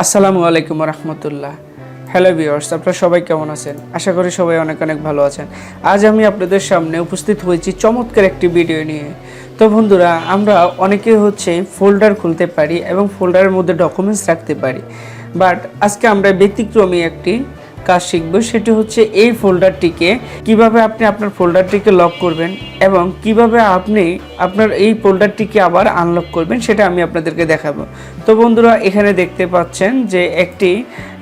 আসসালামু আলাইকুম রহমতুল্লাহ। Hello viewers, আপনারা সবাই কেমন আছেন? আশা করি সবাই অনেক অনেক ভালো আছেন। আজ আমি আপনাদের সামনে উপস্থিত হয়েছি চমৎকার একটি ভিডিও নিয়ে। তো বন্ধুরা, আমরা অনেকে ফোল্ডার খুলতে পারি এবং ফোল্ডারের মধ্যে ডকুমেন্টস রাখতে পারি, বাট আজকে আমরা ব্যতিক্রমী একটি কাজ শিখব। সেটি হচ্ছে এই ফোল্ডারটিকে কিভাবে আপনি আপনার ফোল্ডারটিকে লক করবেন এবং কিভাবে আপনি আপনার এই ফোল্ডারটিকে আবার আনলক করবেন, সেটা আমি আপনাদেরকে দেখাবো। তো বন্ধুরা, এখানে দেখতে পাচ্ছেন যে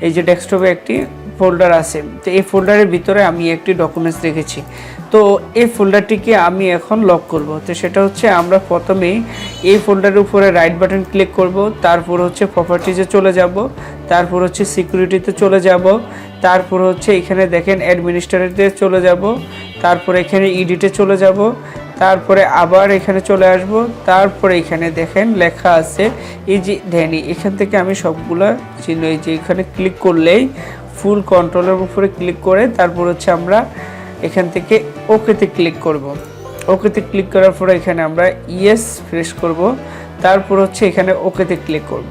এই যে ডেস্কটপে একটি ফোল্ডার আছে। তো এই ফোল্ডারের ভিতরে আমি একটি ডকুমেন্টস রেখেছি। তো এই ফোল্ডারটিকে আমি এখন লক করব। তো সেটা হচ্ছে আমরা প্রথমেই এই ফোল্ডারের উপরে রাইট বাটন ক্লিক করব, তারপর প্রপার্টিজে চলে যাব, তারপর সিকিউরিটিতে চলে যাব, তারপর এখানে দেখেন অ্যাডমিনিস্ট্রেটরে চলে যাব, তারপর এখানে এডিটে চলে যাব, তারপরে আবার এখানে চলে আসব, তারপরে এখানে দেখেন লেখা আছে এই যে ধ্যানি। এখান থেকে আমি সবগুলা চিহ্ন এই যে এখানে ক্লিক করলেই ফুল কন্ট্রোলের উপরে ক্লিক করে তারপর আমরা এখান থেকে ওকেতে ক্লিক করব। ওকেতে ক্লিক করার পরে এখানে আমরা ইয়েস প্রেস করব, তারপর এখানে ওকেতে ক্লিক করব।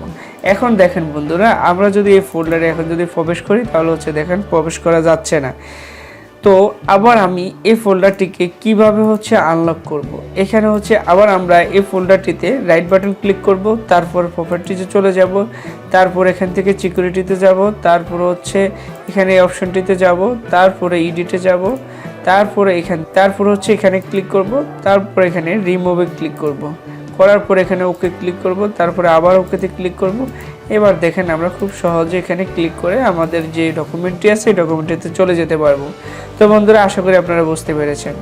এখন দেখেন বন্ধুরা, আমরা যদি এই ফোল্ডারে এখন যদি প্রবেশ করি তাহলে দেখেন প্রবেশ করা যাচ্ছে না। তো আবার আমি এই ফোল্ডারটিকে কিভাবে আনলক করব। এখানে আবার আমরা এই ফোল্ডারটিতে রাইট বাটন ক্লিক করব, তারপর প্রপার্টিতে চলে যাব, তারপর এখান থেকে সিকিউরিটিতে যাব, তারপর এখানে এই অপশনটিতে যাব, তারপরে এডিটে যাব, তারপরে এখানে ক্লিক করব, তারপর এখানে রিমুভে ক্লিক করব, করার পর এখানে ওকে ক্লিক করব, তারপরে আবার ওকেতে ক্লিক করব। এবার দেখেন আমরা খুব সহজে এখানে ক্লিক করে আমাদের যে ডকুমেন্টটি আছে এই ডকুমেন্টটিতে চলে যেতে পারবো। তো বন্ধুরা, আশা করি আপনারা বুঝতে পেরেছেন।